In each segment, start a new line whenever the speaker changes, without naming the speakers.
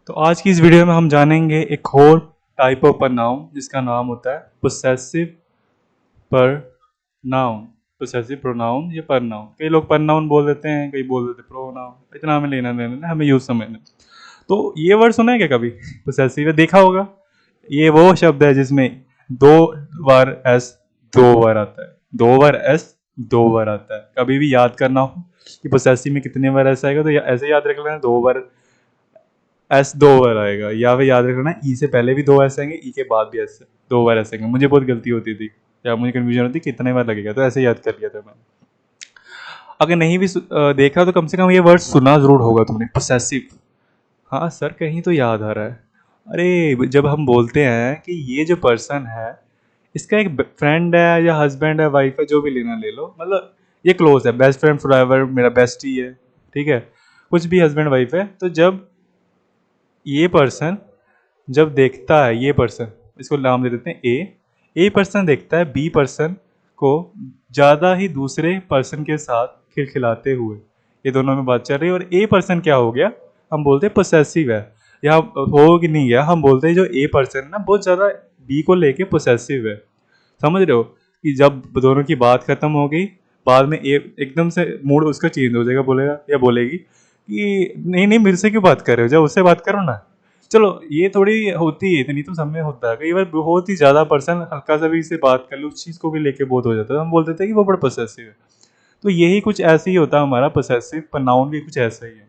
तो आज की इस वीडियो में हम जानेंगे एक और टाइप ऑफ नाउन जिसका नाम होता है पोसेसिव प्रनाउन। पोसेसिव प्रोनाउन या प्रनाउन, कई लोग प्रनाउन बोल देते हैं, कई बोल देते प्रोनाउन, इतना हमें लेना देना नहीं, हमें यूज समझना। तो ये वर्ड सुना है क्या कभी? पोसेसिव देखा होगा। ये वो शब्द है जिसमें दो बार एस दो बार आता है, दो बार एस दो बार आता है। कभी भी याद करना हो कि पोसेसिव में कितने बार ऐसा आएगा तो ऐसे याद रख लेना, दो बार एस दो बार आएगा। या फिर याद रखना ई से पहले भी दो एस आएंगे, ई के बाद भी एस दो बार ऐसे आएंगे। मुझे बहुत गलती होती थी या मुझे कन्फ्यूजन होती कितने बार लगेगा, तो ऐसे याद कर लिया था मैंने। अगर नहीं भी देखा तो कम से कम ये वर्ड सुना जरूर होगा तुमने, पोसेसिव। हाँ सर, कहीं तो याद आ रहा है। अरे जब हम बोलते हैं कि ये जो पर्सन है इसका एक फ्रेंड है या हस्बैंड है, वाइफ है, जो भी लेना ले लो, मतलब ये क्लोज है, बेस्ट फ्रेंड फॉरएवर, मेरा बेस्ट ही है, ठीक है, कुछ भी हस्बैंड वाइफ है। तो जब ये पर्सन जब देखता है, ये पर्सन, इसको नाम दे देते हैं ए पर्सन देखता है बी पर्सन को ज़्यादा ही दूसरे पर्सन के साथ खिलखिलाते हुए, ये दोनों में बात चल रही है, और ए पर्सन क्या हो गया, हम बोलते हैं पोसेसिव है। यहाँ हो कि नहीं गया, हम बोलते हैं जो ए पर्सन है ना बहुत ज़्यादा बी को लेके पोसेसिव है। समझ रहे हो कि जब दोनों की बात खत्म हो गई, बाद में ए एकदम से मूड उसका चेंज हो जाएगा, बोलेगा या बोलेगी कि नहीं नहीं मेरे से क्यों बात कर रहे हो, जब उससे बात करो ना। चलो ये थोड़ी होती है, इतनी तो सब में होता है, कई बार बहुत ही ज़्यादा पर्सन हल्का सा भी इससे बात कर लो, उस चीज़ को भी लेके बहुत हो जाता है, हम बोल देते हैं कि वो बड़ा पोसेसिव है। तो यही कुछ ऐसे ही होता है हमारा पोसेसिव, पर नाउन भी कुछ ऐसा ही है।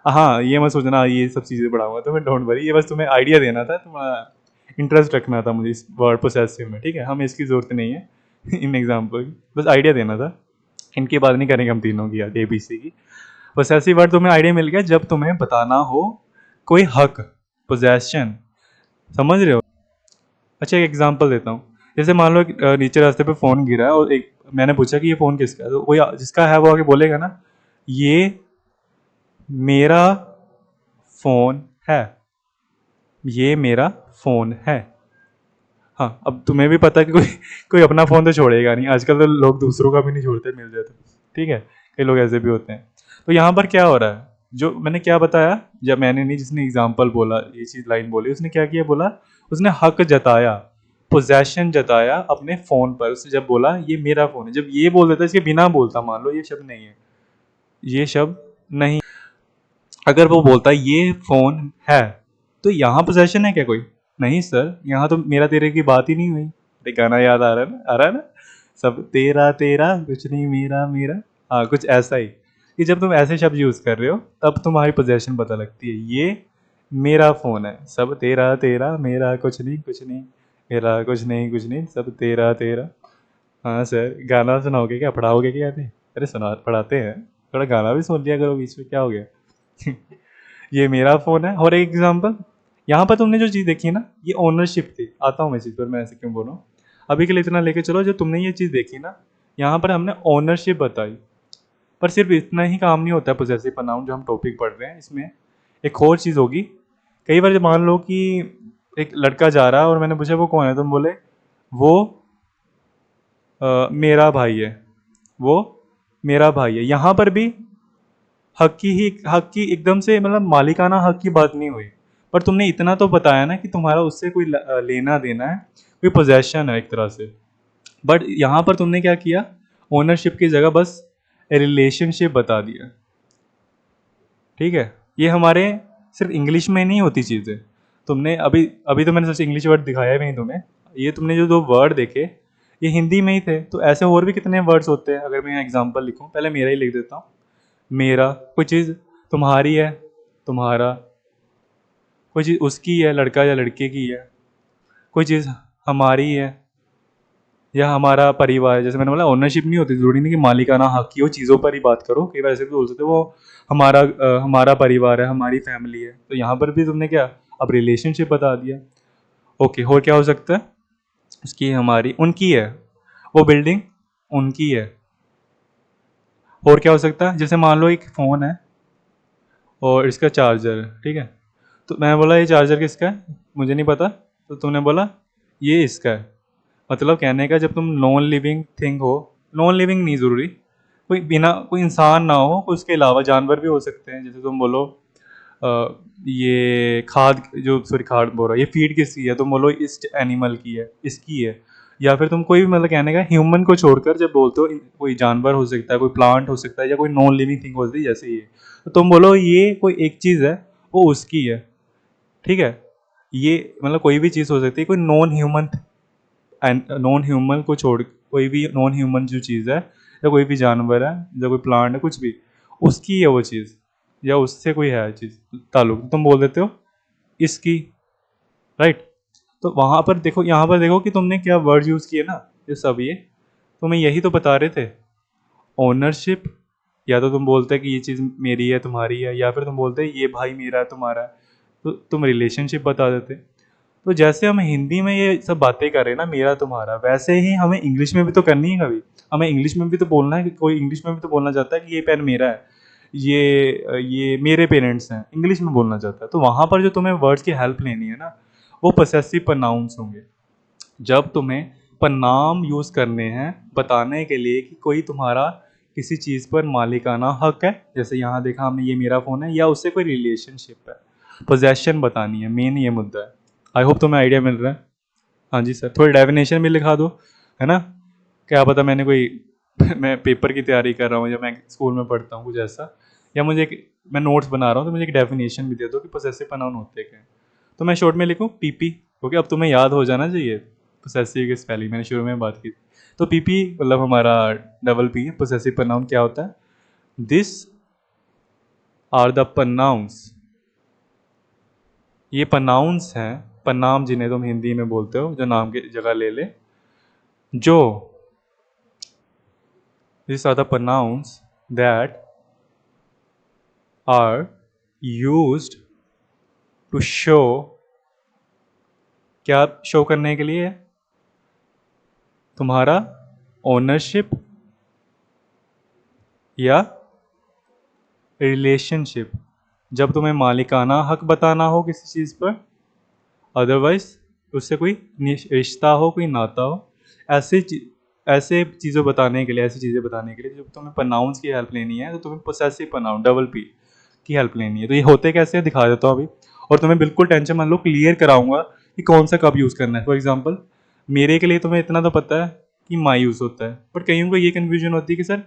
हाँ, ये मत सोचना ये सब चीज़ें पढ़ाऊंगा तो मैं, डोंट वरी, ये बस तुम्हें आइडिया देना था, तुम्हारा इंटरेस्ट रखना था मुझे इस वर्ड पोसेसिव में, ठीक है। हमें इसकी ज़रूरत नहीं है इन एग्जाम्पल की, बस आइडिया देना था। इनकी बात नहीं करेंगे हम तीनों की, आज ABC की। पोसेसिव वर्ड तुम्हें आइडिया मिल गया जब तुम्हें बताना हो कोई हक, पोजेशन, समझ रहे हो। अच्छा एक एग्जांपल देता हूँ। जैसे मान लो नीचे रास्ते पे फ़ोन गिरा है और एक मैंने पूछा कि ये फ़ोन किसका है, तो कोई जिसका है वो आगे बोलेगा ना, ये मेरा फ़ोन है, ये मेरा फ़ोन है। हाँ, अब तुम्हें भी पता है कि कोई कोई अपना फ़ोन तो छोड़ेगा नहीं, आजकल तो लोग दूसरों का भी नहीं छोड़ते, मिल जाए तो, ठीक है, कई लोग ऐसे भी होते हैं। तो यहाँ पर क्या हो रहा है, जो मैंने क्या बताया, जब मैंने नहीं, जिसने एग्जाम्पल बोला, ये चीज़ लाइन बोली, उसने क्या किया, बोला उसने हक जताया, पोजेशन जताया अपने फ़ोन पर। उसने जब बोला ये मेरा फ़ोन है, जब ये बोल देता, इसके बिना बोलता, मान लो ये शब्द नहीं है, ये शब्द नहीं, अगर वो बोलता ये फ़ोन है, तो यहाँ पोजेशन है क्या कोई? नहीं सर, यहाँ तो मेरा तेरे की बात ही नहीं हुई। अरे गाना याद आ रहा है ना, आ रहा है ना, सब तेरा तेरा कुछ नहीं मेरा मेरा। हाँ, कुछ ऐसा ही कि जब तुम ऐसे शब्द यूज़ कर रहे हो तब तुम्हारी पोजेशन पता लगती है। ये मेरा फ़ोन है, सब तेरा तेरा, मेरा कुछ नहीं कुछ नहीं, मेरा कुछ नहीं कुछ नहीं, सब तेरा तेरा। हाँ सर, गाना सुनाओगे क्या, पढ़ाओगे क्या? अरे सुना, पढ़ाते हैं, थोड़ा गाना भी सुन लिया करो बीच में, क्या हो गया ये मेरा फ़ोन है। और एक एग्जांपल, यहाँ पर तुमने जो चीज़ देखी ना, ये ओनरशिप थी। आता हूँ मैं चीज़ पर, मैं ऐसे क्यों बोल रहा हूँ, अभी के लिए इतना लेके चलो। जो तुमने ये चीज़ देखी ना, यहाँ पर हमने ओनरशिप बताई, पर सिर्फ इतना ही काम नहीं होता है पोजेसिव प्रोनाउन जो हम टॉपिक पढ़ रहे हैं, इसमें एक और चीज़ होगी। कई बार जब मान लो कि एक लड़का जा रहा है और मैंने पूछा वो कौन है, तुम बोले वो मेरा भाई है, वो मेरा भाई है। यहाँ पर भी हक की एकदम से, मतलब मालिकाना हक की बात नहीं हुई, पर तुमने इतना तो बताया ना कि तुम्हारा उससे कोई लेना देना है, कोई पोजेशन है एक तरह से। बट यहाँ पर तुमने क्या किया, ओनरशिप की जगह बस रिलेशनशिप बता दिया, ठीक है। ये हमारे सिर्फ इंग्लिश में नहीं होती चीज़ें। तुमने अभी अभी तो मैंने सोचा इंग्लिश वर्ड दिखाया भी नहीं तुम्हें, ये तुमने जो दो वर्ड देखे ये हिंदी में ही थे, तो ऐसे और भी कितने वर्ड्स होते हैं। अगर मैं यहाँ एग्जांपल लिखूँ, पहले मेरा ही लिख देता हूँ। मेरा, कोई चीज़ तुम्हारी है, तुम्हारा, कोई चीज़ उसकी है, लड़का या लड़के की है, कोई चीज़ हमारी है या हमारा परिवार है। जैसे मैंने बोला ओनरशिप नहीं होती, जरूरी नहीं कि मालिकाना हक की हो, चीज़ों पर ही बात करो, कई बार ऐसे भी बोल सकते हो वो हमारा परिवार है, हमारी फैमिली है। तो यहाँ पर भी तुमने क्या, अब रिलेशनशिप बता दिया। ओके, और क्या हो सकता है, उसकी, हमारी, उनकी है, वो बिल्डिंग उनकी है। और क्या हो सकता है, जैसे मान लो एक फ़ोन है और इसका चार्जर है, ठीक है, तो मैं बोला ये चार्जर किसका है, मुझे नहीं पता, तो तुमने बोला ये इसका है। मतलब कहने का, जब तुम नॉन लिविंग थिंग हो, नॉन लिविंग नहीं ज़रूरी, कोई बिना, कोई इंसान ना हो, उसके अलावा जानवर भी हो सकते हैं, जैसे तुम बोलो ये खाद जो सॉरी खाद बोल रहा है, ये फीड किसकी है, तुम बोलो इस एनिमल की है, इसकी है। या फिर तुम कोई भी मतलब कहने का ह्यूमन को छोड़कर जब बोलते हो कोई जानवर हो सकता है, कोई प्लांट हो सकता है, या कोई नॉन लिविंग थिंग हो सकती है जैसे ये, तो तुम बोलो ये कोई एक चीज़ है, वो उसकी है। ठीक है, ये मतलब कोई भी चीज़ हो सकती है, कोई नॉन ह्यूमन को छोड़, कोई भी नॉन ह्यूमन जो चीज़ है, या कोई भी जानवर है, या कोई प्लांट है, कुछ भी, उसकी है वो चीज़, या उससे कोई है चीज़ ताल्लुक, तुम बोल देते हो इसकी। राइट। तो वहाँ पर देखो, यहाँ पर देखो कि तुमने क्या वर्ड यूज़ किए ना, ये सब ये तुम्हें यही तो बता रहे थे, ओनरशिप। या तो तुम बोलते कि ये चीज़ मेरी है तुम्हारी है, या फिर तुम बोलते ये भाई मेरा है तुम्हारा है, तो तुम रिलेशनशिप बता देते। तो जैसे हम हिंदी में ये सब बातें कर रहे हैं ना, मेरा तुम्हारा, वैसे ही हमें इंग्लिश में भी तो करनी है कभी। हमें इंग्लिश में भी तो बोलना है, कि कोई इंग्लिश में भी तो बोलना चाहता है कि ये पेन मेरा है, ये मेरे पेरेंट्स हैं, इंग्लिश में बोलना चाहता है। तो वहाँ पर जो तुम्हें वर्ड्स की हेल्प लेनी है ना, वो पोसेसिव प्रोनाउंस होंगे। जब तुम्हें पन्नाम यूज़ करने हैं बताने के लिए कि कोई तुम्हारा किसी चीज़ पर मालिकाना हक है, जैसे यहाँ देखा हमने ये मेरा फ़ोन है, या उससे कोई रिलेशनशिप है, पोजेशन बतानी है, मेन ये मुद्दा है। आई होप तुम्हें आइडिया मिल रहा है। हाँ जी सर, थोड़ी डेफिनेशन भी लिखा दो, है ना, क्या पता मैंने कोई मैं पेपर की तैयारी कर रहा हूँ, या मैं स्कूल में पढ़ता हूँ कुछ ऐसा, या मुझे मैं नोट्स बना रहा हूँ, तो मुझे एक डेफिनेशन भी दे दो कि पोसेसिव प्रोनाउन होते क्या हैं। तो मैं शॉर्ट में लिखूँ पीपी, क्योंकि अब तुम्हें याद हो जाना चाहिए पोसेसिव की स्पेलिंग, मैंने शुरू में बात की। तो पीपी मतलब हमारा डबल पी है, पोसेसिव प्रोनाउन क्या होता है, दिस आर द प्रोनाउंस, ये प्रोनाउंस हैं, पन्नाम जिन्हें तुम हिंदी में बोलते हो, जो नाम की जगह ले ले, जो this are the pronouns that are used to show, क्या शो करने के लिए, तुम्हारा ओनरशिप या रिलेशनशिप, जब तुम्हें मालिकाना हक बताना हो किसी चीज़ पर, अदरवाइज उससे कोई रिश्ता हो, कोई नाता हो, ऐसे ऐसे चीज़ें बताने के लिए, ऐसी चीज़ें बताने के लिए जब तुम्हें प्रोनाउंस की हेल्प लेनी है, तो तुम्हें पोसेसिव प्रोनाउन डबल पी की हेल्प लेनी है। तो ये होते कैसे है दिखा देता हूँ अभी, और तुम्हें बिल्कुल टेंशन मान लो, क्लियर कराऊंगा कि कौन सा कब यूज़ करना है। फॉर एग्जाम्पल मेरे के लिए तुम्हें इतना तो पता है कि माई यूज़ होता है, बट कईयों को ये कन्फ्यूजन होती है कि सर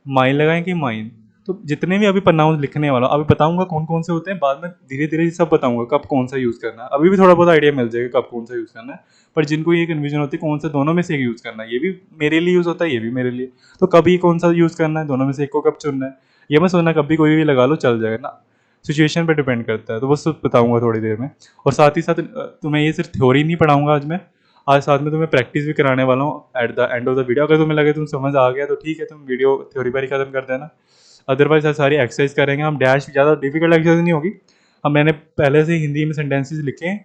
माई लगाएं कि माइन। तो जितने भी अभी प्रोनाउंस लिखने वाला अभी बताऊंगा कौन कौन से होते हैं, बाद में धीरे धीरे सब बताऊंगा कब कौन सा यूज़ करना है। अभी भी थोड़ा बहुत आइडिया मिल जाएगा कब कौन सा यूज़ करना है, पर जिनको ये कन्फ्यूजन होती है कौन सा दोनों में से एक यूज़ करना है, ये भी मेरे लिए यूज़ होता है, ये भी मेरे लिए, तो कभी कौन सा यूज़ करना है, दोनों में से एक को कब चुनना है, ये मैं सोचना, कभी कोई भी लगा लो चल जाएगा ना, सिचुएशन पर डिपेंड करता है। तो बस बताऊंगा थोड़ी देर में। और साथ ही साथ तुम्हें ये सिर्फ थ्योरी नहीं पढ़ाऊंगा आज मैं, आज साथ में तुम्हें प्रैक्टिस भी कराने वाला हूँ at the end of the video. अगर तुम्हें लगे तुम समझ आ गया तो ठीक है, तुम वीडियो थ्योरी पर ही खत्म कर देना, अदरवाइज सारी एक्सरसाइज करेंगे हम। डैश ज़्यादा डिफिकल्ट एक्सरसाइज नहीं होगी, हम मैंने पहले से हिंदी में सेंटेंसेस लिखे हैं,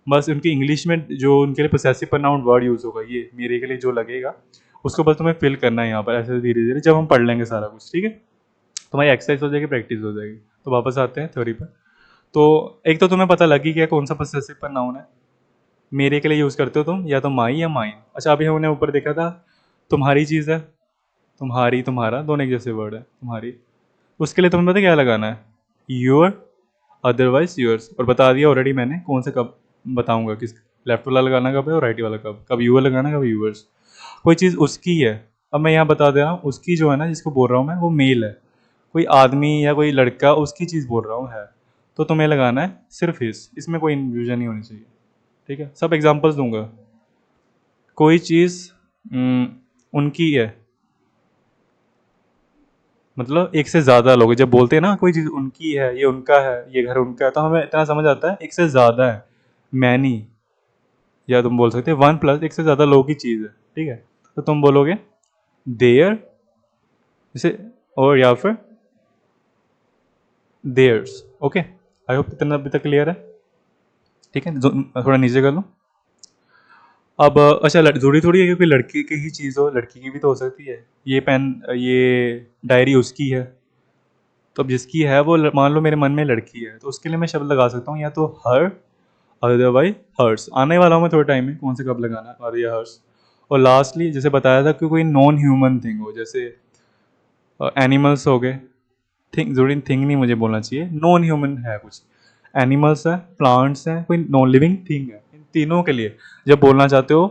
बस उनकी इंग्लिश में जो उनके लिए पोसेसिव प्रोनाउन वर्ड यूज़ होगा, ये मेरे के लिए जो लगेगा उसको बस तुम्हें फिल करना है यहाँ पर, ऐसे धीरे धीरे जब हम पढ़ लेंगे सारा कुछ। ठीक है, तुम्हारी एक्सरसाइज हो जाएगी, प्रैक्टिस हो जाएगी। तो वापस आते हैं थ्योरी पर। तो एक तो तुम्हें पता लगी क्या कौन सा पोसेसिव प्रोनाउन है, मेरे के लिए यूज़ करते हो तुम, या तो माई या माइन। अच्छा, अभी हमने ऊपर देखा था तुम्हारी चीज़ है, तुम्हारी तुम्हारा दोनों एक जैसे वर्ड है, तुम्हारी, उसके लिए तुम्हें पता क्या लगाना है, योर, अदरवाइज योर्स। और बता दिया ऑलरेडी मैंने कौन से कब बताऊंगा, किस लेफ्ट वाला लगाना कब है और राइट वाला कब, कब यूर लगाना कब यूर्स। कोई चीज़ उसकी है, अब मैं यहाँ बता दे रहा हूँ, उसकी जो है ना जिसको बोल रहा हूँ मैं, वो मेल है, कोई आदमी या कोई लड़का उसकी चीज़ बोल रहा हूँ है, तो तुम्हें लगाना है सिर्फ हिज, इसमें कोई इन्फ्यूजन नहीं होनी चाहिए। ठीक है, सब एग्जांपल्स दूंगा। कोई चीज़ उनकी है, मतलब एक से ज़्यादा लोग जब बोलते हैं ना कोई चीज़ उनकी है, ये उनका है, ये घर उनका है, तो हमें इतना समझ आता है एक से ज़्यादा है, मैनी, या तुम बोल सकते हैं वन प्लस, एक से ज़्यादा लोगों की चीज़ है। ठीक है, तो तुम बोलोगे देयर, जैसे, और या फिर देयर्स। ओके, आई होप इतना अभी तक क्लियर है। ठीक है, थोड़ा नीचे कर लो। अब अच्छा, जरूरी थोड़ी है क्योंकि लड़की की ही चीज़ हो, लड़की की भी तो हो सकती है। ये पेन, ये डायरी उसकी है, तो अब जिसकी है वो मान लो मेरे मन में लड़की है, तो उसके लिए मैं शब्द लगा सकता हूँ या तो हर, अदरवाइज हर्स। आने वाला हूँ मैं थोड़े टाइम में कौन से कब लगाना है, और या हर्स। और लास्टली जैसे बताया था कि कोई नॉन ह्यूमन थिंग हो, जैसे एनिमल्स हो गए, थिंग, जरूरी थिंग नहीं मुझे बोलना चाहिए, नॉन ह्यूमन है कुछ, एनिमल्स है, प्लांट्स हैं, कोई नॉन लिविंग थिंग है, इन तीनों के लिए जब बोलना चाहते हो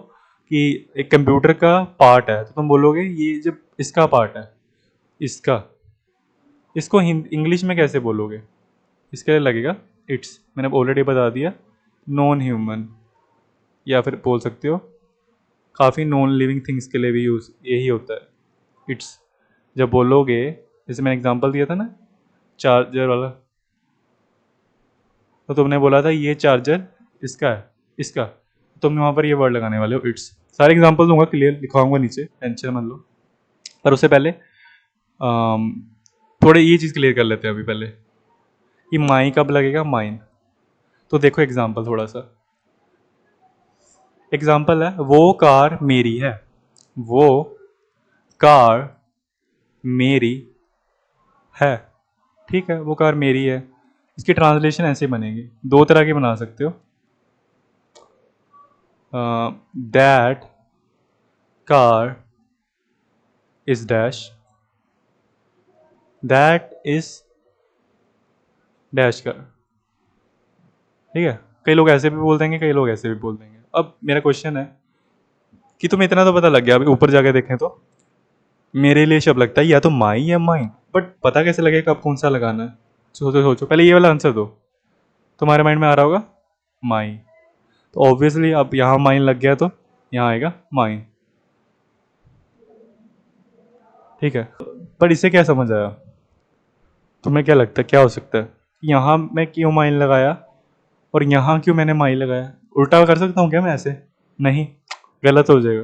कि एक कंप्यूटर का पार्ट है, तो तुम बोलोगे ये जब इसका पार्ट है, इसका, इसको इंग्लिश में कैसे बोलोगे? इसके लिए लगेगा इट्स, मैंने ऑलरेडी बता दिया, नॉन ह्यूमन, या फिर बोल सकते हो काफ़ी नॉन लिविंग थिंग्स के लिए भी यूज़ यही होता है, इट्स। जब बोलोगे, जैसे मैंने एग्जांपल दिया था ना चार्जर वाला, तो तुमने बोला था ये चार्जर इसका है, इसका, तुम वहाँ पर ये वर्ड लगाने वाले हो इट्स। सारे एग्जांपल दूंगा, क्लियर लिखाऊंगा नीचे, टेंशन मत लो। पर उससे पहले थोड़े ये चीज़ क्लियर कर लेते हैं अभी पहले, कि माई कब लगेगा, माइन। तो देखो एग्जांपल थोड़ा सा, एग्जांपल है वो कार मेरी है, वो कार मेरी है, ठीक है, वो कार मेरी है। इसकी ट्रांसलेशन ऐसे बनेगी, दो तरह की बना सकते हो, that car is dash, that is dash car, ठीक है। कई लोग ऐसे भी बोल देंगे, कई लोग ऐसे भी बोल देंगे। अब मेरा क्वेश्चन है कि तुम्हें इतना तो पता लग गया, अभी ऊपर जाके देखें तो मेरे लिए शब्द लगता है या तो माई या माइन, बट पता कैसे लगेगा कब कौन सा लगाना है? सोचो सोचो, पहले ये वाला आंसर दो, तुम्हारे माइंड में आ रहा होगा माई, तो ऑब्वियसली अब यहाँ माइन लग गया तो यहाँ आएगा माइन, ठीक है। पर इसे क्या समझ आया? तुम्हें क्या लगता है क्या हो सकता है? यहाँ मैं क्यों माइन लगाया और यहाँ क्यों मैंने माई लगाया? उल्टा कर सकता हूँ क्या मैं ऐसे? नहीं, गलत हो जाएगा।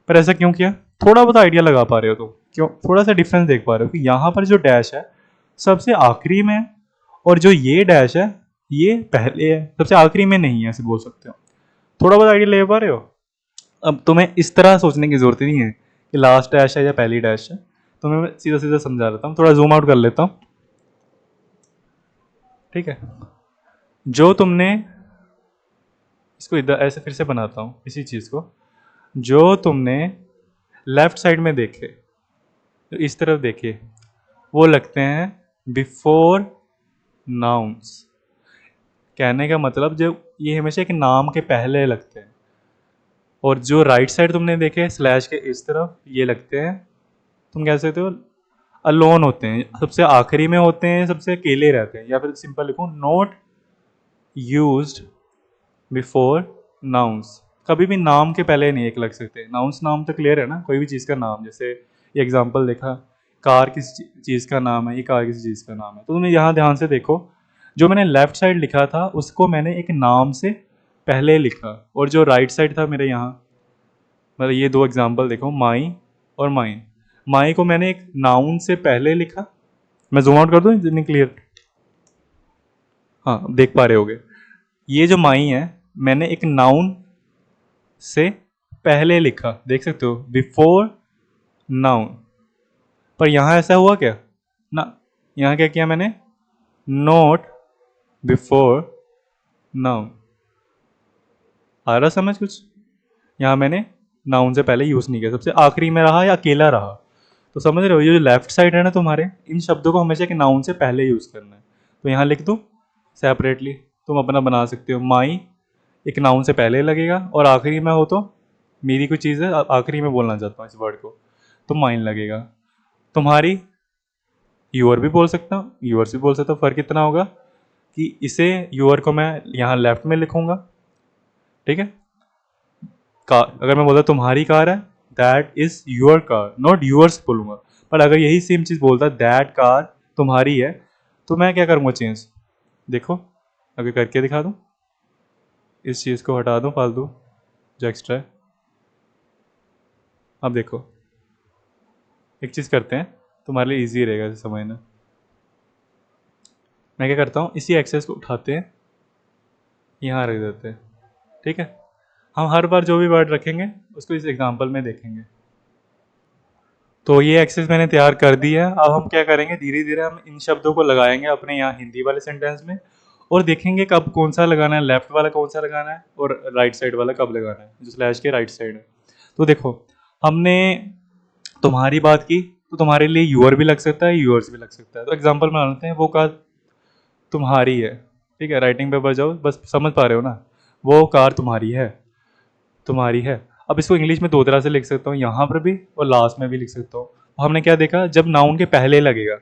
पर ऐसा क्यों किया? थोड़ा बहुत आइडिया लगा पा रहे हो तुम, क्यों थोड़ा सा डिफरेंस देख पा रहे हो कि यहाँ पर जो डैश है सबसे आखिरी में है, और जो ये डैश है ये पहले है, सबसे आखिरी में नहीं है, ऐसे बोल सकते हो। थोड़ा बहुत आइडिया ले पा रहे हो? अब तुम्हें इस तरह सोचने की जरूरत नहीं है कि लास्ट डैश है या पहली डैश है, तुम्हें मैं सीधा सीधा समझा देता हूँ, थोड़ा जूम आउट कर लेता हूँ, ठीक है। जो तुमने, इसको इधर ऐसे फिर से बनाता हूँ इसी चीज़ को, जो तुमने लेफ्ट साइड में देखे, तो इस तरफ देखिए, वो लगते हैं बिफोर नाउन्स। कहने का मतलब जब ये हमेशा एक नाम के पहले लगते हैं, और जो राइट साइड तुमने देखे स्लैश के इस तरफ, ये लगते हैं, तुम कह सकते हो अलोन होते हैं, सबसे आखिरी में होते हैं, सबसे अकेले रहते हैं, या फिर सिंपल लिखो नॉट यूज्ड बिफोर नाउन्स। कभी भी नाम के पहले नहीं एक लग सकते। नाउन्स नाम तो क्लियर है ना, कोई भी चीज़ का नाम, जैसे ये एग्जांपल देखा, कार किसी चीज़ का नाम है, ये कार किसी चीज़ का नाम है। तो तुम्हें यहाँ ध्यान से देखो, जो मैंने लेफ्ट साइड लिखा था उसको मैंने एक नाम से पहले लिखा, और जो राइट साइड था मेरे यहाँ, मतलब ये दो एग्जाम्पल देखो, माई और माइन। माई को मैंने एक नाउन से पहले लिखा, मैं जूम आउट कर दूँ जितनी क्लियर, हाँ देख पा रहे होगे, ये जो माई है मैंने एक नाउन से पहले लिखा, देख सकते हो, बिफोर नाउन। पर यहाँ ऐसा हुआ क्या ना, यहाँ क्या किया मैंने, नॉट बिफोर नाउन। आ रहा समझ कुछ? यहाँ मैंने नाउन से पहले यूज़ नहीं किया, सबसे आखिरी में रहा या अकेला रहा। तो समझ रहे हो, ये जो लेफ्ट साइड है ना तुम्हारे, इन शब्दों को हमेशा एक नाउन से पहले यूज़ करना है। तो यहाँ लिख दूँ सेपरेटली, तुम अपना बना सकते हो, माई एक नाउन से पहले लगेगा, और आखिरी में हो तो मेरी कोई चीज़ है आखिरी में बोलना चाहता हूँ इस वर्ड को, तो माइन लगेगा। तुम्हारी यूअर भी बोल सकता हूँ, यूअर्स भी बोल सकता हूँ। फ़र्क इतना होगा कि इसे यूअर को मैं यहाँ लेफ्ट में लिखूंगा, ठीक है। कार, अगर मैं बोलता तुम्हारी कार है, that is your car, not yours बोलूंगा। पर अगर यही सेम चीज़ बोलता दैट कार तुम्हारी है, तो मैं क्या करूँगा चेंज, देखो अगर करके दिखा दूँ, इस चीज़ को हटा दूँ फालतू जो एक्स्ट्रा है। अब देखो एक चीज़ करते हैं, तुम्हारे लिए इजी रहेगा इसे समझना। मैं क्या करता हूँ, इसी एक्सेस को उठाते हैं, यहाँ रख देते हैं, ठीक है। हम हर बार जो भी वर्ड रखेंगे उसको इस एग्जांपल में देखेंगे। तो ये एक्सेस मैंने तैयार कर दी है। अब हम क्या करेंगे, धीरे धीरे हम इन शब्दों को लगाएंगे अपने यहाँ हिंदी वाले सेंटेंस में, और देखेंगे कब कौन सा लगाना है, लेफ्ट वाला कौन सा लगाना है और राइट साइड वाला कब लगाना है, जो स्लैश के राइट साइड है। तो देखो, हमने तुम्हारी बात की, तो तुम्हारे लिए यूअर भी लग सकता है, यूअर्स भी लग सकता है। तो एग्जाम्पल बना लेते हैं, वो कार तुम्हारी है, ठीक है, राइटिंग पेपर जाओ, बस समझ पा रहे हो ना, वो कार तुम्हारी है, तुम्हारी है। अब इसको इंग्लिश में दो तरह से लिख सकता हूँ, यहाँ पर भी और लास्ट में भी लिख सकता हूँ। तो हमने क्या देखा, जब नाउन के पहले लगेगा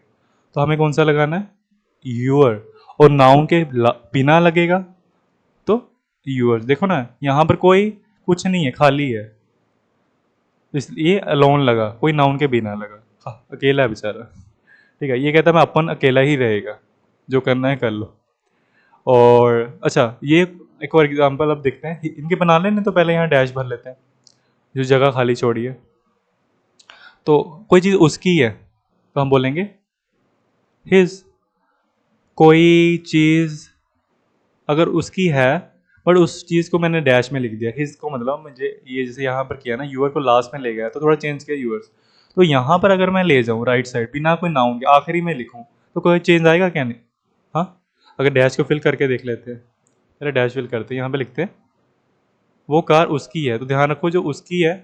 तो हमें कौन सा लगाना है, यूअर, और नाउन के बिना लगेगा तो यूअर। देखो ना यहाँ पर कोई कुछ नहीं है, खाली है, इसलिए अलोन लगा, कोई नाउन के बिना लगा, हाँ, अकेला है बेचारा, ठीक है। ये कहता है मैं अपन अकेला ही रहेगा, जो करना है कर लो। और अच्छा, ये एक और एग्जांपल अब देखते हैं, इनके बना लेने तो पहले यहाँ डैश भर लेते हैं, जो जगह खाली छोड़ी है। तो कोई चीज़ उसकी है तो हम बोलेंगे हिज। कोई चीज़ अगर उसकी है बट उस चीज़ को मैंने डैश में लिख दिया, हिज को मतलब मुझे ये जैसे यहाँ पर किया ना, यूअर को लास्ट में ले गया तो थोड़ा चेंज किया यूअर्स। तो यहाँ पर अगर मैं ले जाऊँ राइट साइड बिना कोई नाउन के आखिरी में लिखूँ तो कोई चेंज आएगा क्या, नहीं। हाँ, अगर डैश को फिल करके देख लेते हैं, अरे डैश फिल करते हैं, यहाँ पे लिखते हैं वो कार उसकी है, तो ध्यान रखो जो उसकी है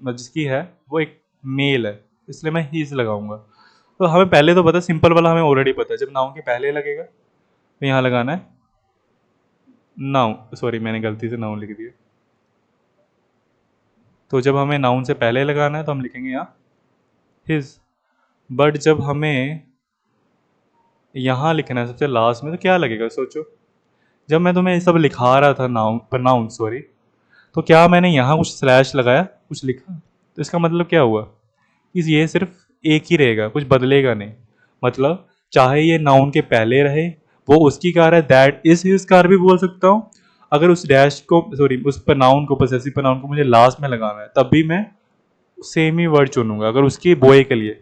मतलब जिसकी है वो एक मेल है, इसलिए मैं हीज लगाऊंगा। तो हमें पहले तो पता, सिंपल वाला हमें ऑलरेडी पता है, जब नाउन के पहले लगेगा तो यहाँ लगाना है नाउन, सॉरी मैंने गलती से नाउन लिख दिया। तो जब हमें नाउन से पहले लगाना है तो हम लिखेंगे यहाँ हिज। बट जब हमें यहाँ लिखना है सबसे लास्ट में तो क्या लगेगा, सोचो। जब मैं तुम्हें ये सब लिखा रहा था नाउन प्रोनाउन सॉरी, तो क्या मैंने यहाँ कुछ स्लैश लगाया, कुछ लिखा, तो इसका मतलब क्या हुआ कि ये सिर्फ एक ही रहेगा, कुछ बदलेगा नहीं। मतलब चाहे ये नाउन के पहले रहे, वो उसकी कार है, दैट इज हिज कार भी बोल सकता हूँ। अगर उस डैश को सॉरी उस प्रोनाउन को, पॉसेसिव प्रोनाउन को मुझे लास्ट में लगाना है तब भी मैं सेम ही वर्ड चुनूंगा। अगर उसकी बॉय के लिए,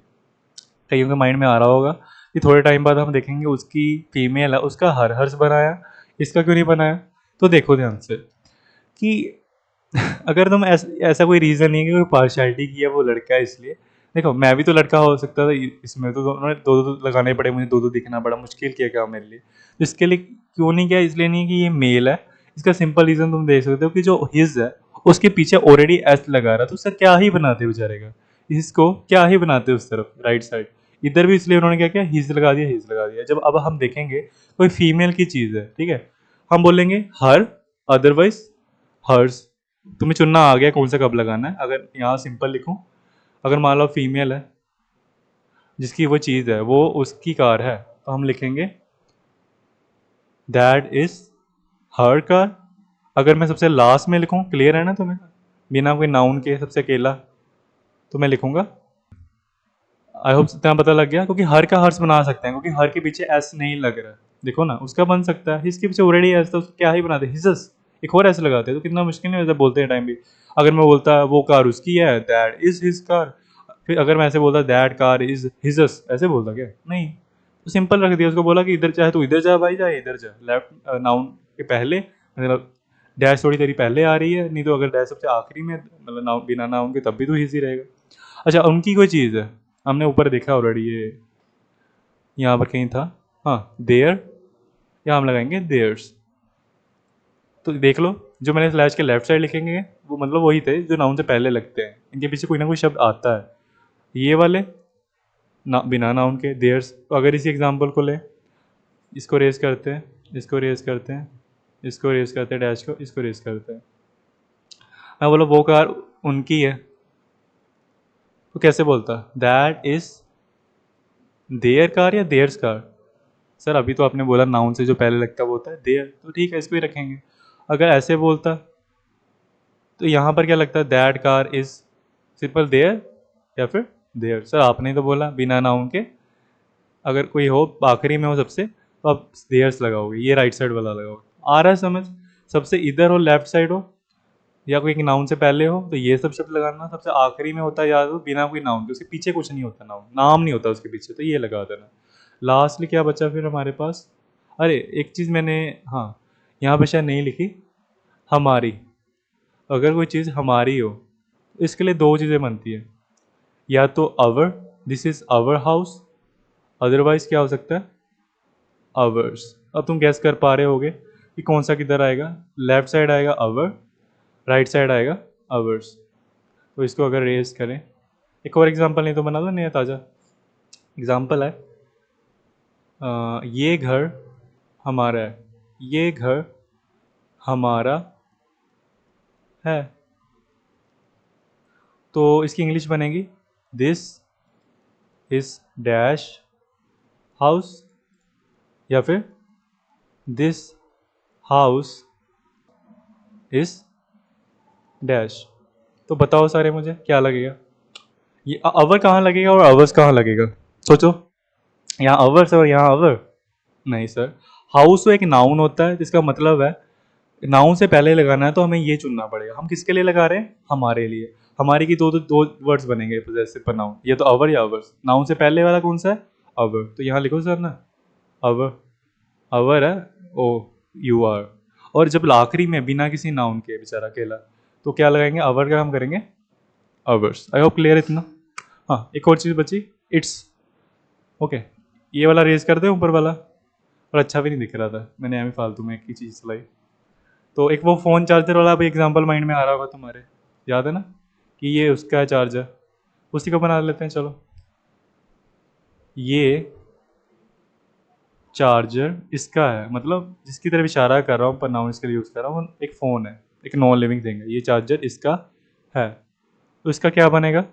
कईयों के माइंड में आ रहा होगा कि थोड़े टाइम बाद हम देखेंगे उसकी फीमेल है, उसका हर हर्ष बनाया, इसका क्यों नहीं बनाया। तो देखो ध्यान से कि अगर तुम ऐसा कोई रीज़न नहीं है कि कोई पार्शियलिटी की है वो लड़का है इसलिए। देखो मैं भी तो लड़का हो सकता था, इसमें तो उन्होंने दो दो लगाने पड़े, मुझे दो दो दिखना बड़ा मुश्किल किया क्या मेरे लिए। तो इसके लिए क्यों नहीं किया, इसलिए नहीं कि ये मेल है, इसका सिंपल रीज़न तुम देख सकते हो कि जो हिज है उसके पीछे ऑलरेडी एस लगा रहा, तो उसका क्या ही बनाते बेचारे का, इसको क्या ही बनाते उस तरफ राइट साइड। इधर भी इसलिए उन्होंने क्या किया, हिज लगा दिया, हिज लगा दिया। जब अब हम देखेंगे कोई फीमेल की चीज़ है, ठीक है, हम बोलेंगे हर, अदरवाइज हर्स। तुम्हें चुनना आ गया कौन सा कब लगाना है। अगर यहाँ सिंपल लिखूं, अगर मान लो फीमेल है जिसकी वो चीज़ है वो उसकी कार है, तो हम लिखेंगे दैट इज हर कार। अगर मैं सबसे लास्ट में लिखूं, क्लियर है ना तुम्हें, बिना कोई नाउन के सबसे अकेला, तो मैं लिखूंगा, आई होप इतना पता लग गया, क्योंकि हर का हर्ष बना सकते हैं क्योंकि हर के पीछे एस नहीं लग रहा है। देखो ना उसका बन सकता है, इसके पीछे ऑलरेडी एस था, उसको क्या ही बनाते, हिजस एक और ऐसे लगाते हैं, तो कितना मुश्किल नहीं होता बोलते हैं टाइम भी। अगर मैं बोलता वो कार उसकी है, दैट इज हिज कार, फिर अगर मैं ऐसे बोलता दैट कार इज हिजस, ऐसे बोलता क्या, नहीं, तो सिंपल रख दिया, उसको बोला कि इधर चाहे तो इधर जा भाई, चाहे इधर जा, लेफ्ट नाउन के पहले, मतलब डैश थोड़ी तेरी पहले आ रही है, नहीं तो अगर डैश सबसे आखिरी में, मतलब नाउन बिना नाउन के तब भी तो हिज ही रहेगा। अच्छा, उनकी कोई चीज़ है, हमने ऊपर देखा ऑलरेडी, ये यहाँ पर कहीं था, हाँ देयर, यहाँ हम लगाएंगे देयर्स। तो देख लो जो मैंने स्लैश के लेफ्ट साइड लिखेंगे वो मतलब वही थे जो नाउन से पहले लगते हैं, इनके पीछे कोई ना कोई शब्द आता है। ये वाले ना बिना नाउन के देयर्स। तो अगर इसी एग्जांपल को लें, इसको रेस करते हैं, इसको रेस करते हैं, इसको रेस करते हैं, डैश को, इसको रेस करते हैं, मैं बोलो वो कार उनकी है, तो कैसे बोलता, दैट इज देयर कार या देयर्स कार। सर अभी तो आपने बोला नाउन से जो पहले लगता है वो होता है देयर, तो ठीक है इसको ही रखेंगे। अगर ऐसे बोलता तो यहाँ पर क्या लगता है, that car is simple there या फिर देयर। सर आपने तो बोला बिना नाउन के अगर कोई हो आखिरी में हो सबसे, तो आप देयर्स लगाओगे, ये राइट साइड वाला लगाओगे। आ रहा है समझ, सबसे इधर हो लेफ्ट साइड हो या कोई नाउन से पहले हो तो ये सब शब्द लगाना, सबसे आखिरी में होता है याद हो बिना कोई नाउन के, उसके पीछे कुछ नहीं होता, नाउन नाम नहीं होता उसके पीछे, तो ये लगा देना। लास्टली क्या बचा फिर हमारे पास, अरे एक चीज़ मैंने, हाँ यहाँ पे शायद नहीं लिखी, हमारी। अगर कोई चीज़ हमारी हो तो इसके लिए दो चीज़ें बनती है, या तो our, this is our house, otherwise क्या हो सकता है, अवर्स। अब तुम गैस कर पा रहे होगे कि कौन सा किधर आएगा, लेफ्ट साइड आएगा अवर, राइट साइड आएगा अवर्स। तो इसको अगर रेस करें एक और एग्जांपल नहीं तो बना दो नया ताज़ा एग्जांपल है। ये घर हमारा है, ये घर हमारा है। तो इसकी इंग्लिश बनेगी दिस इज डैश हाउस, या फिर दिस हाउस इज डैश। तो बताओ सारे मुझे क्या लगेगा, ये अवर कहाँ लगेगा और अवर्स कहाँ लगेगा, सोचो। यहाँ अवर्स और यहाँ अवर नहीं सर। हाउस तो एक नाउन होता है जिसका मतलब है, नाउन से पहले लगाना है तो हमें ये चुनना पड़ेगा। हम किसके लिए लगा रहे हैं, हमारे लिए। हमारे की दो वर्ड्स बनेंगे पोजेसिव पर नाउन, ये तो अवर या अवर्स। नाउन से पहले वाला कौन सा है, अवर। तो यहाँ लिखो सर ना अवर, अवर है ओ यू आर। और जब आखिरी में बिना किसी नाउन के बेचारा अकेला, तो क्या लगाएंगे, अवर का हम करेंगे अवर्स। आई होप क्लियर इतना। हाँ एक और चीज़ बची, इट्स। ओके, ये वाला रेज कर दे ऊपर वाला, और अच्छा भी नहीं दिख रहा था, मैंने यहाँ फालतू में एक ही चीज़ चलाई। तो एक वो फ़ोन चार्जर वाला भी एग्जांपल माइंड में आ रहा होगा तुम्हारे, याद है ना कि ये उसका है चार्जर, उसी को बना लेते हैं चलो। ये चार्जर इसका है, मतलब जिसकी तरफ इशारा कर रहा हूँ, पर नाउन इसके लिए यूज़ कर रहा हूँ, एक फ़ोन है, एक नॉन लिविंग थिंग है, ये चार्जर इसका है। तो इसका क्या बनेगा,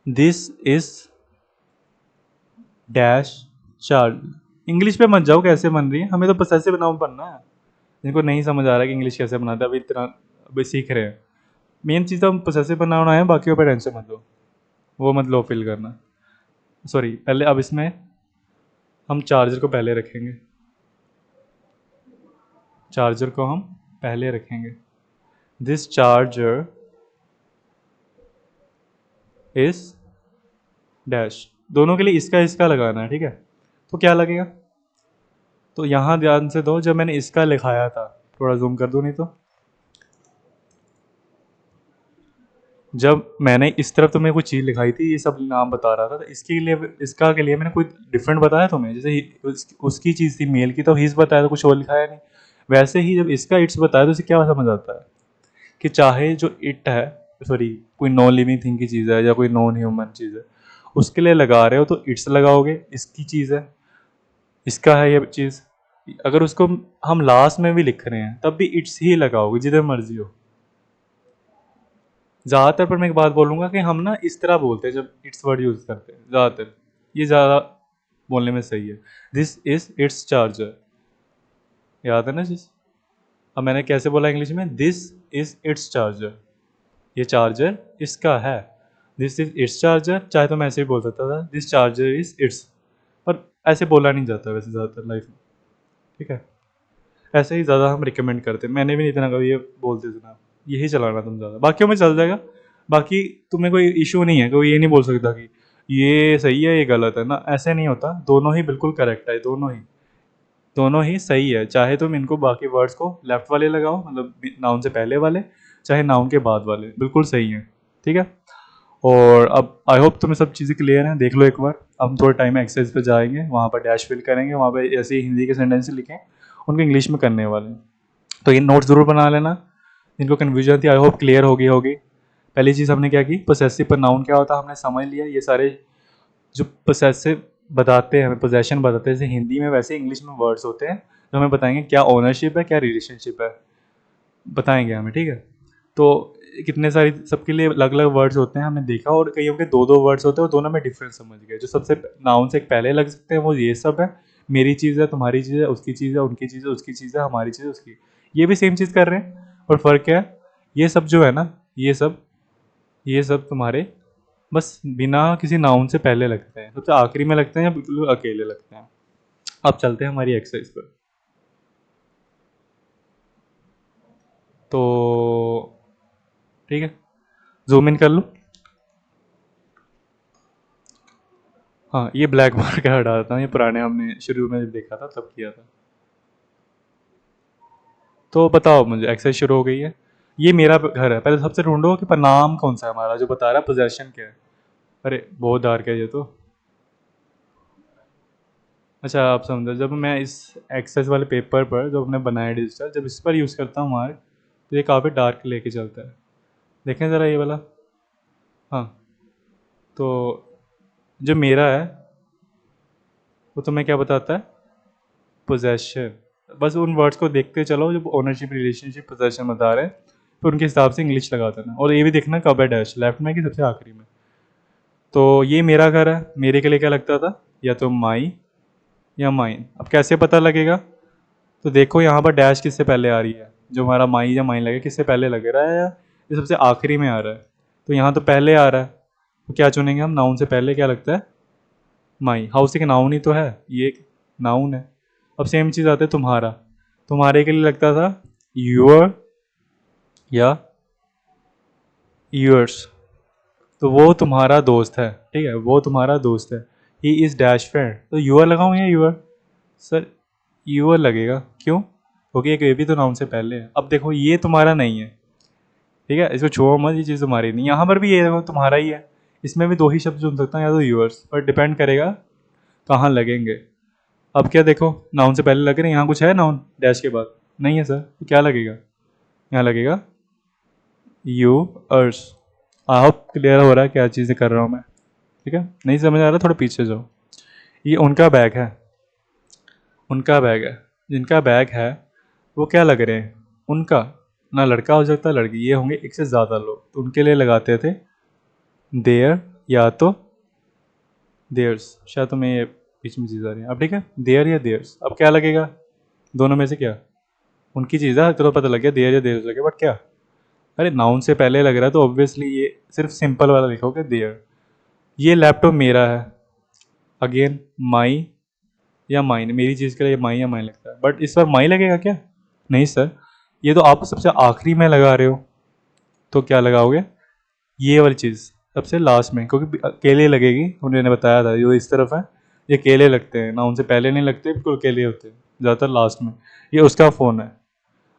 this is dash charge. English पे मत जाओ कैसे बन रही है, हमें तो पोसेसिव नाउन बनना है। जिनको नहीं समझ आ रहा है कि इंग्लिश कैसे बनाते हैं, अभी इतना अभी सीख रहे हैं। मेन चीज़ तो हम पोसेसिव नाउन आए हैं, बाकी पे टेंशन मत लो, वो मत लो फिल करना। सॉरी पहले, अब इसमें हम चार्जर को पहले रखेंगे, चार्जर को हम पहले रखेंगे। This charger is dash. दोनों के लिए इसका इसका लगाना है, ठीक है। तो क्या लगेगा, तो यहाँ ध्यान से दो, जब मैंने इसका लिखाया था, थोड़ा जूम कर दो नहीं तो, जब मैंने इस तरफ तुम्हें कोई चीज़ लिखाई थी, ये सब नाम बता रहा था, तो इसके लिए, इसका के लिए मैंने कोई डिफरेंट बताया तुम्हें, जैसे उसकी चीज़ थी मेल की तो हिज बताया, तो कुछ और लिखाया नहीं। वैसे ही जब इसका इट्स बताया तो इसे क्या समझ आता है कि चाहे जो इट है, सॉरी कोई नॉन लिविंग थिंग की चीज़ है या कोई नॉन ह्यूमन चीज़ है, उसके लिए लगा रहे हो तो इट्स लगाओगे, इसकी चीज़ है, इसका है ये चीज़। अगर उसको हम लास्ट में भी लिख रहे हैं तब भी इट्स ही लगाओगे, जिधर मर्जी हो। ज़्यादातर पर मैं एक बात बोलूँगा कि हम ना इस तरह बोलते हैं जब इट्स वर्ड यूज़ करते हैं ज़्यादातर, ये ज़्यादा बोलने में सही है। दिस इज़ इट्स चार्जर, याद है ना चीज़। अब मैंने कैसे बोला इंग्लिश में, दिस इज़ इट्स चार्जर, ये चार्जर इसका है। दिस इज़ इट्स चार्जर, चाहे तो मैं ऐसे ही बोल सकता था दिस चार्जर इज़ इट्स, पर ऐसे बोला नहीं जाता वैसे ज़्यादातर लाइफ में, ठीक है। ऐसे ही ज़्यादा हम रिकमेंड करते हैं, मैंने भी नहीं इतना कभी ये बोलते सुना, यही चलाना तुम ज़्यादा, बाकियों में चल जाएगा। बाकी तुम्हें कोई इशू नहीं है, कोई ये नहीं बोल सकता कि ये सही है ये गलत है ना, ऐसे नहीं होता, दोनों ही बिल्कुल करेक्ट है, दोनों ही सही है। चाहे तुम इनको बाकी वर्ड्स को लेफ्ट वाले लगाओ, मतलब नाउन से पहले वाले, चाहे नाउन के बाद वाले, बिल्कुल सही है, ठीक है। और अब आई होप तुम्हें सब चीज़ें क्लियर हैं, देख लो एक बार। अब हम थोड़े टाइम में एक्सरसाइज पे जाएंगे, वहाँ पर डैश फिल करेंगे, वहाँ पर ऐसे ही हिंदी के सेंटेंस लिखें, उनको इंग्लिश में करने वाले हैं। तो ये नोट ज़रूर बना लेना, जिनको कन्फ्यूजन थी आई होप क्लियर होगी होगी। पहली चीज़ हमने क्या की, पोसेसिव पर नाउन क्या होता है हमने समझ लिया। ये सारे जो पोसेसिव बताते हैं, हमें पोजेशन बताते हैं, जैसे हिंदी में वैसे इंग्लिश में वर्ड्स होते हैं जो हमें बताएंगे क्या ओनरशिप है क्या रिलेशनशिप है, बताएंगे हमें, ठीक है। तो कितने सारी सबके लिए अलग अलग वर्ड्स होते हैं हमने देखा, और कईयों के दो दो वर्ड्स होते हैं, और दोनों में डिफरेंस समझ गए। जो सबसे नाउन से पहले लग सकते हैं वो ये सब है, मेरी चीज़ है तुम्हारी चीज़ है उसकी चीज़ है उनकी चीज़ है उसकी चीज़ है हमारी चीज़ है उसकी। ये भी सेम चीज़ कर रहे हैं, और फ़र्क क्या है, ये सब जो है ना, ये सब तुम्हारे बस बिना किसी नाउन से पहले लगते हैं, सबसे आखिरी में लगते हैं या बिल्कुल अकेले लगते हैं। अब चलते हैं हमारी एक्सरसाइज पर। तो ठीक है, जूम इन कर लो। हाँ ये ब्लैक मार्कर हटा देता हूँ, ये पुराने हमने शुरू में जब देखा था तब किया था। तो बताओ मुझे, एक्सरसाइज शुरू हो गई है। ये मेरा घर है, पहले सबसे ढूंढो कि नाम कौन सा है हमारा जो बता रहा है पोजेशन क्या है। अरे बहुत डार्क है ये तो। अच्छा आप समझो, जब मैं इस एक्सरसाइज वाले पेपर पर जो हमने बनाया डिजिटल, जब इस पर यूज़ करता हूँ मार्क, तो ये काफ़ी डार्क लेके चलता है। देखें ज़रा ये वाला, हाँ, तो जो मेरा है वो तुम्हें क्या बताता है? पोजेशन। बस उन वर्ड्स को देखते चलो जो ओनरशिप, रिलेशनशिप, पोजेशन बता रहे हैं, तो उनके हिसाब से इंग्लिश लगा देना। और ये भी देखना कब है डैश, लेफ्ट में कि सबसे आखिरी में। तो ये मेरा घर है, मेरे के लिए क्या लगता था? या तो माई या माइन। अब कैसे पता लगेगा? तो देखो यहाँ पर डैश किससे पहले आ रही है, जो हमारा माई या माइन लगे किससे पहले लग रहा है, या ये सबसे आखिरी में आ रहा है? तो यहाँ तो पहले आ रहा है, तो क्या चुनेंगे हम? नाउन से पहले क्या लगता है? माई। हाउस एक नाउन ही तो है, ये एक नाउन है। अब सेम चीज़ आते है तुम्हारा। तुम्हारे के लिए लगता था यूर या यूर्स। तो वो तुम्हारा दोस्त है, ठीक है, वो तुम्हारा दोस्त है। He is dash friend. तो यूर लगाऊँ या यूर? सर यूर लगेगा, क्यों? क्योंकि एक ये भी तो नाउन से पहले है। अब देखो ये तुम्हारा नहीं है, ठीक है, इसको छुओ मत, ये चीज़ तुम्हारी नहीं। यहाँ पर भी ये देखो तुम्हारा ही है, इसमें भी दो ही शब्द चुन सकता हूँ, या तो यूर्स, पर डिपेंड करेगा कहाँ लगेंगे। अब क्या देखो, नाउन से पहले लग रहे हैं, यहाँ कुछ है नाउन डैश के बाद? नहीं है सर, तो क्या लगेगा? यहाँ लगेगा yours. I hope clear हो रहा है क्या चीज़ें कर रहा हूँ मैं, ठीक है? नहीं समझ आ रहा, थोड़ा पीछे जाओ। ये उनका बैग है, उनका बैग है। जिनका बैग है वो क्या लग रहे हैं? उनका। ना लड़का हो सकता लड़की, ये होंगे एक से ज़्यादा लोग, तो उनके लिए लगाते थे देयर या तो देयर्स। शायद तुम्हें ये बीच में चीज़ आ रही है। अब ठीक है, देयर या देयर्स, अब क्या लगेगा? दोनों में से क्या? उनकी चीज़ है, चलो पता लग गया, देयर या देयर्स लगे, बट क्या? अरे नाउन से पहले लग रहा है तो ऑब्वियसली ये सिर्फ सिंपल वाला लिखोगे देयर। ये लैपटॉप मेरा है, अगेन माई या माइन, मेरी चीज़ के लिए माई या माइन लगता है, बट इस बार माई लगेगा क्या? नहीं सर, ये तो आप सबसे आखिरी में लगा रहे हो, तो क्या लगाओगे? ये वाली चीज़ सबसे लास्ट में, क्योंकि केले लगेगी, उन्होंने बताया था जो इस तरफ है ये केले लगते हैं, ना उनसे पहले नहीं लगते, बिल्कुल केले होते हैं ज़्यादातर लास्ट में। ये उसका फ़ोन है।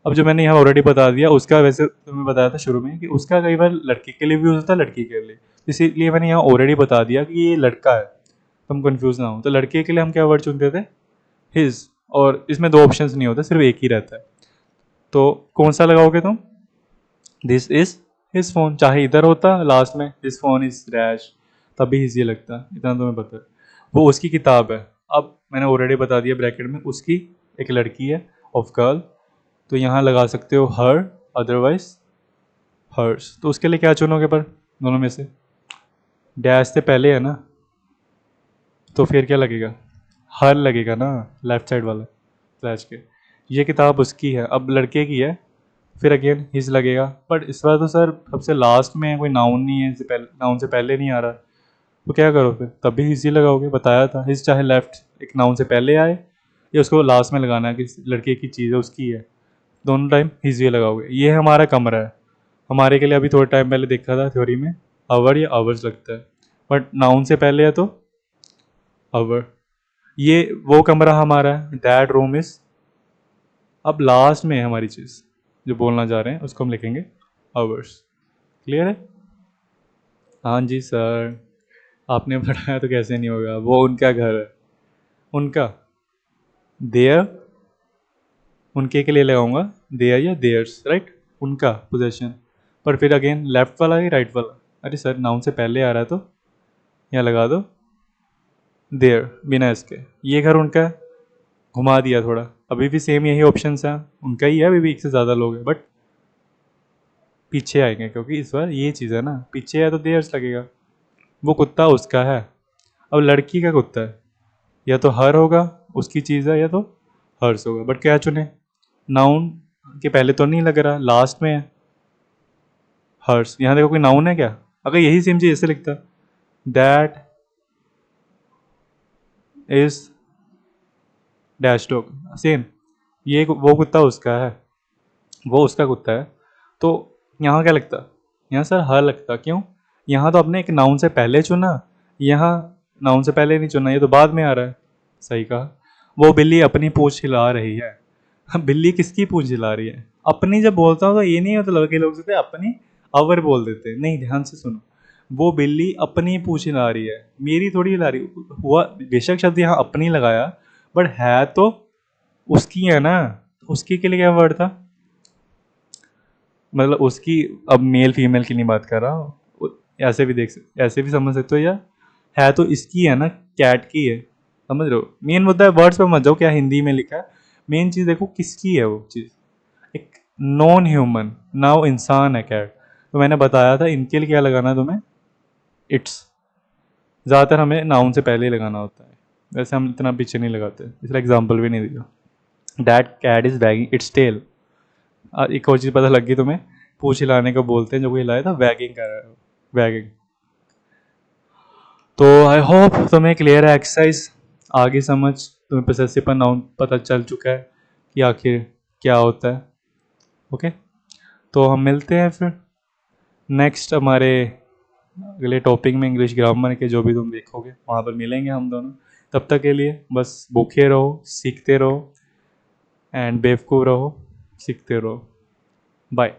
अब जो मैंने यहाँ ऑलरेडी बता दिया उसका, वैसे तुम्हें बताया था शुरू में कि उसका कई बार लड़के के लिए भी यूज़ होता है, लड़की के लिए, इसीलिए मैंने यहाँ ऑलरेडी बता दिया कि ये लड़का है, तुम कंफ्यूज ना हो। तो लड़के के लिए हम क्या वर्ड चुनते थे? हिज। और इसमें दो ऑप्शंस नहीं होते, सिर्फ एक ही रहता है। तो कौन सा लगाओगे तुम? This is his phone. चाहे इधर होता लास्ट में हिज फोन इज डैश, तब भी हिज ये लगता, इतना तुम्हें पता है। वो उसकी किताब है। अब मैंने ऑलरेडी बता दिया ब्रैकेट में, उसकी एक लड़की है, ऑफ गर्ल, तो यहाँ लगा सकते हो हर, अदरवाइज हर्स। तो उसके लिए क्या चुनोगे? पर दोनों में से डैश से पहले है ना, तो फिर क्या लगेगा? हर लगेगा ना, लेफ्ट साइड वाला स्लैश के। ये किताब उसकी है, अब लड़के की है, फिर अगेन हिज लगेगा। बट इस बार तो सर सबसे लास्ट में है, कोई नाउन नहीं है, इससे पहले नाउन से पहले नहीं आ रहा, तो क्या करो फिर? तब भी हिज ही लगाओगे, बताया था हिज चाहे लेफ्ट एक नाउन से पहले आए या उसको लास्ट में लगाना है कि लड़के की चीज़ है उसकी है, दोनों टाइम हिज ही लगाओगे। ये हमारा कमरा है, हमारे के लिए अभी थोड़ा टाइम पहले देखा था थ्योरी में, आवर या आवर्स लगता है, बट नाउन से पहले है तो आवर। ये वो कमरा हमारा है, दैट रूम इज। अब लास्ट में है हमारी चीज़ जो बोलना चाह रहे हैं, उसको हम लिखेंगे आवर्स। क्लियर है? हाँ जी सर, आपने पढ़ाया तो कैसे नहीं होगा। वो उनका घर है, उनका, देयर, उनके के लिए लगाऊंगा देयर या देयर्स, राइट, उनका पोजेशन। पर फिर अगेन लेफ्ट वाला या राइट वाला? अरे सर नाउन से पहले आ रहा है तो यहाँ लगा दो देयर बिना इसके। ये घर उनका है, घुमा दिया थोड़ा, अभी भी सेम यही ऑप्शन हैं, उनका ही है, अभी भी एक से ज़्यादा लोग हैं, बट पीछे आएंगे क्योंकि इस बार ये चीज़ है ना, पीछे है तो देयर्स लगेगा। वो कुत्ता उसका है, अब लड़की का कुत्ता है, या तो हर होगा, उसकी चीज़ है, या तो हर्स होगा, बट क्या चुने? नाउन के पहले तो नहीं लग रहा, लास्ट में है हर्स। यहाँ देखो कोई नाउन है क्या? अगर यही सेम चीज़ ऐसे लिखता, that is dash dog, same, ये वो कुत्ता उसका है, वो उसका कुत्ता है, तो यहाँ क्या लगता? यहाँ सर हर लगता, क्यों? यहाँ तो आपने एक नाउन से पहले चुना, यहाँ नाउन से पहले नहीं चुना, ये तो बाद में आ रहा है। सही कहा। वो बिल्ली अपनी पूंछ हिला रही है। बिल्ली किसकी पूंछ हिला रही है? अपनी जब बोलता हूँ तो ये नहीं होता, लड़के लोग सोचते अपनी, अवर बोल देते, नहीं, ध्यान से सुनो। वो बिल्ली अपनी पूंछ हिला रही है, मेरी थोड़ी हिला रही। हुआ बेशक शब्द यहाँ अपनी लगाया, बट है तो उसकी है ना, उसकी के लिए क्या वर्ड था? मतलब उसकी, अब मेल फीमेल की नहीं बात कर रहा हूँ, ऐसे भी ऐसे भी समझ सकते हो, या है तो इसकी है ना, कैट की है, समझ रहे हो। मेन मुद्दा है, वर्ड्स पे मत जाओ क्या हिंदी में लिखा है, मेन चीज़ देखो किसकी है वो चीज़। एक नॉन ह्यूमन, ना वो इंसान है कैट। तो मैंने बताया था इनके लिए क्या लगाना है तुम्हें, इट्स। ज़्यादातर हमें नाउन से पहले ही लगाना होता है, वैसे हम इतना पीछे नहीं लगाते, इसलिए एग्जाम्पल भी नहीं दिया। That cat is wagging its tail. एक और चीज़ पता लग गई तुम्हें, पूछ हिलाने को बोलते हैं, जो कोई हिलाया था वैगिंग कर रहा है, वैगिंग। तो आई होप तुम्हें क्लियर है एक्सरसाइज, आगे समझ, तुम्हें पोसेसिव पर नाउन पता चल चुका है कि आखिर क्या होता है। ओके, तो हम मिलते हैं फिर नेक्स्ट हमारे अगले टॉपिक में, इंग्लिश ग्रामर के जो भी तुम देखोगे वहाँ पर मिलेंगे हम दोनों। तब तक के लिए बस भूखे रहो, सीखते रहो, एंड बेवकूफ़ रहो, सीखते रहो। बाय।